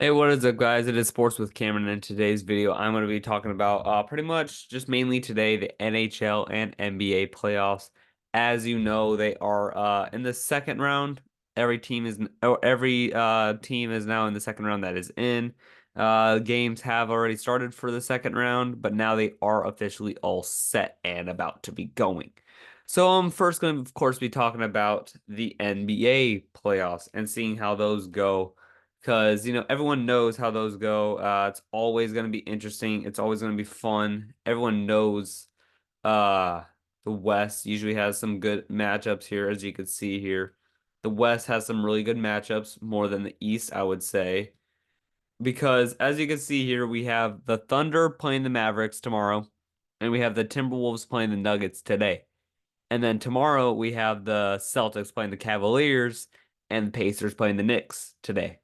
Hey, what is up, guys? It is Sports with Cameron. In today's video, I'm going to be talking about pretty much just mainly today the NHL and NBA playoffs. As you know, they are in the second round. Every team is now in the second round that is in. Games have already started for the second round, but now they are officially all set and about to be going. So I'm first going to, of course, be talking about the NBA playoffs and seeing how those go because everyone knows how those go. It's always going to be interesting. It's always going to be fun. Everyone knows uh the West usually has some good matchups here, as you can see here. The West has some really good matchups more than the East, I would say, because as you can see here, we have the Thunder playing the Mavericks tomorrow, and we have the Timberwolves playing the Nuggets today. And then tomorrow we have the Celtics playing the Cavaliers and the Pacers playing the Knicks today.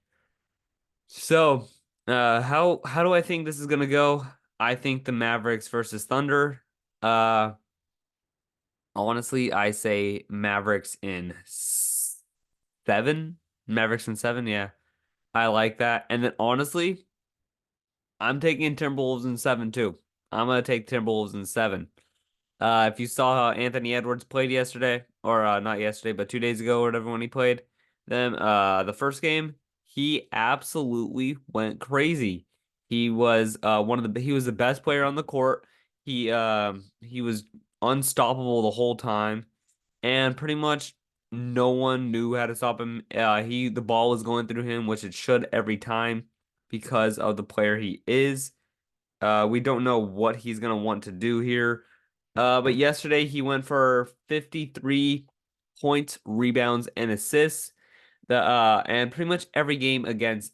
So, how do I think this is gonna go? I think the Mavericks versus Thunder. Uh, Honestly, I say Mavericks in seven. Mavericks in seven, yeah. I like that. And then honestly, I'm taking Timberwolves in seven too. I'm gonna take Timberwolves in seven. If you saw how Anthony Edwards played yesterday, or not yesterday, but 2 days ago, or whatever, when he played them, the first game, he absolutely went crazy. He was he was the best player on the court. He was unstoppable the whole time, and pretty much no one knew how to stop him. The ball was going through him, which it should every time because of the player he is. We don't know what he's gonna want to do here. But yesterday he went for 53 points, rebounds, and assists. And pretty much every game against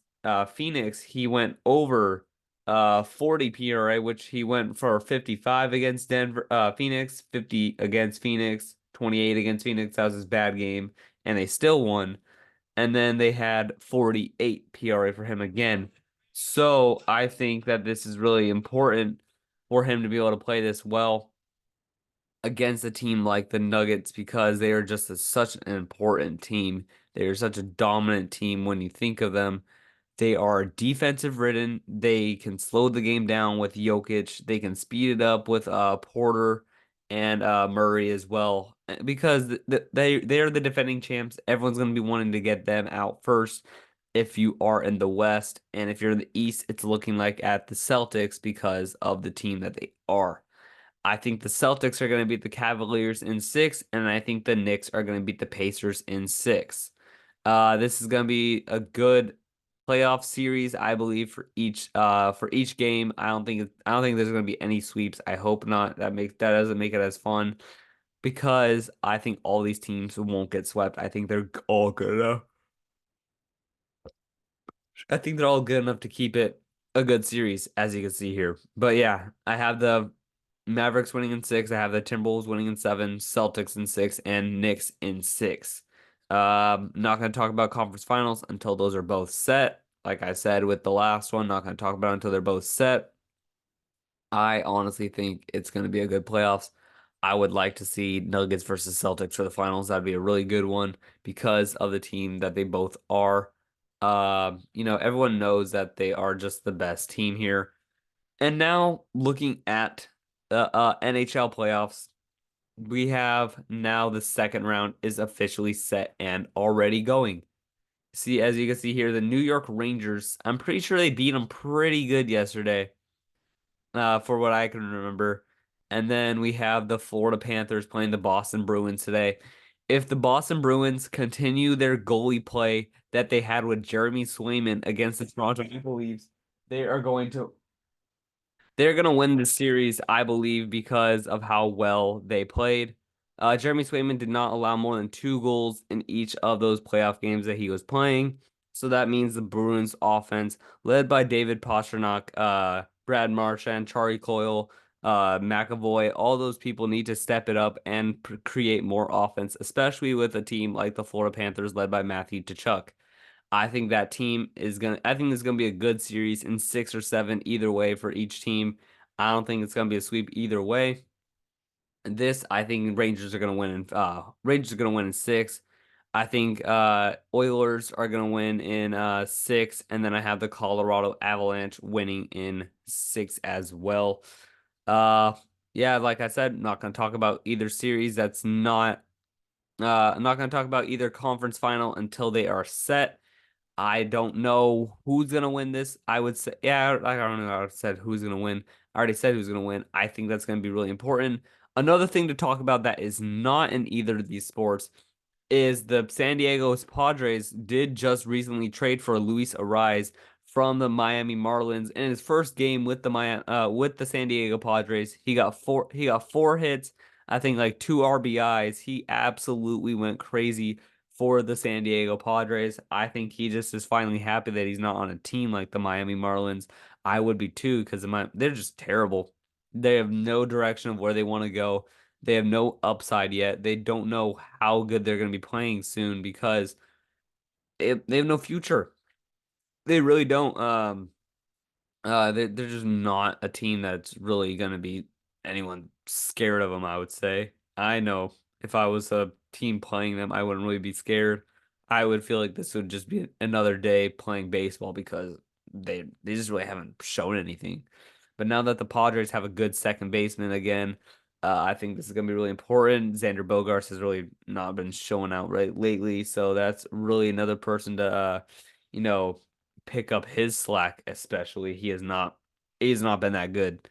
Phoenix, he went over 40 PRA, which he went for 55 against Phoenix, 50 against Phoenix, 28 against Phoenix. That was his bad game, and they still won. And then they had 48 PRA for him again. So I think that this is really important for him to be able to play this well against a team like the Nuggets because they are just such an important team. They are such a dominant team when you think of them. They are defensive ridden. They can slow the game down with Jokic. They can speed it up with Porter and Murray as well. Because they are the defending champs. Everyone's going to be wanting to get them out first if you are in the West. And if you're in the East, it's looking like at the Celtics because of the team that they are. I think the Celtics are going to beat the Cavaliers in six, and I think the Knicks are going to beat the Pacers in six. This is going to be a good playoff series, I believe, for each game. I don't think there's going to be any sweeps. I hope not. That doesn't make it as fun because I think all these teams won't get swept. I think they're all good enough to keep it a good series, as you can see here. But yeah, I have the Mavericks winning in six. I have the Timberwolves winning in seven, Celtics in six, and Knicks in six. Not going to talk about conference finals until those are both set. Like I said with the last one, not going to talk about it until they're both set. I honestly think it's going to be a good playoffs. I would like to see Nuggets versus Celtics for the finals. That'd be a really good one because of the team that they both are. Everyone knows that they are just the best team here. And now looking at the NHL playoffs, we have now the second round is officially set and already going. See, as you can see here, the New York Rangers, I'm pretty sure they beat them pretty good yesterday, for what I can remember. And then we have the Florida Panthers playing the Boston Bruins today. If the Boston Bruins continue their goalie play that they had with Jeremy Swayman against the Toronto Maple Leafs, they are going to they're going to win the series, I believe, because of how well they played. Jeremy Swayman did not allow more than 2 goals in each of those playoff games that he was playing. So that means the Bruins offense, led by David Pastrnak, Brad Marchand, Charlie Coyle, McAvoy, all those people need to step it up and create more offense, especially with a team like the Florida Panthers led by Matthew Tkachuk. I think it's gonna be a good series in six or seven either way for each team. I don't think it's gonna be a sweep either way. I think Rangers are gonna win in six. I think Oilers are gonna win in six, and then I have the Colorado Avalanche winning in six as well. Uh, yeah, like I said, I'm not gonna talk about either series. That's not. I'm not gonna talk about either conference final until they are set. I don't know who's gonna win this. I would say, yeah, I don't know. I said who's gonna win. I already said who's gonna win. I think that's gonna be really important. Another thing to talk about that is not in either of these sports is the San Diego's Padres did just recently trade for Luis Ariz from the Miami Marlins in his first game with with the San Diego Padres. He got four hits, I think like two RBIs. He absolutely went crazy for the San Diego Padres. I think he just is finally happy that he's not on a team like the Miami Marlins. I would be too because they're just terrible. They have no direction of where they want to go. They have no upside yet. They don't know how good they're going to be playing soon because they have no future. They really don't. They're just not a team that's really gonna be anyone scared of them, I would say. I know if I was a team playing them, I wouldn't really be scared. I would feel like this would just be another day playing baseball because they just really haven't shown anything. But now that the Padres have a good second baseman again, I think this is gonna be really important. Xander Bogaerts has really not been showing out right lately, so that's really another person to you know pick up his slack, especially. He's not been that good.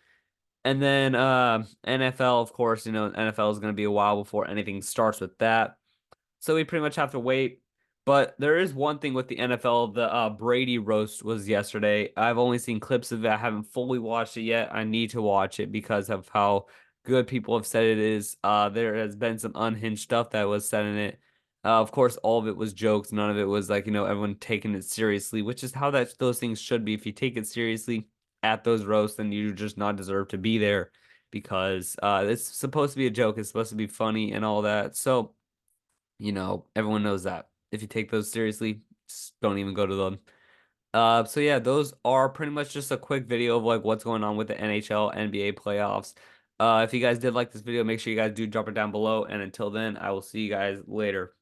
And then NFL, of course, NFL is going to be a while before anything starts with that. So we pretty much have to wait. But there is one thing with the NFL. The Brady roast was yesterday. I've only seen clips of it. I haven't fully watched it yet. I need to watch it because of how good people have said it is. There has been some unhinged stuff that was said in it. Of course, all of it was jokes. None of it was like, everyone taking it seriously, which is how those things should be. If you take it seriously at those roasts, then you just not deserve to be there because it's supposed to be a joke. It's supposed to be funny and all that. So everyone knows that. If you take those seriously, just don't even go to them. So yeah, those are pretty much just a quick video of like what's going on with the NHL, NBA playoffs. If you guys did like this video, make sure you guys do drop it down below. And until then, I will see you guys later.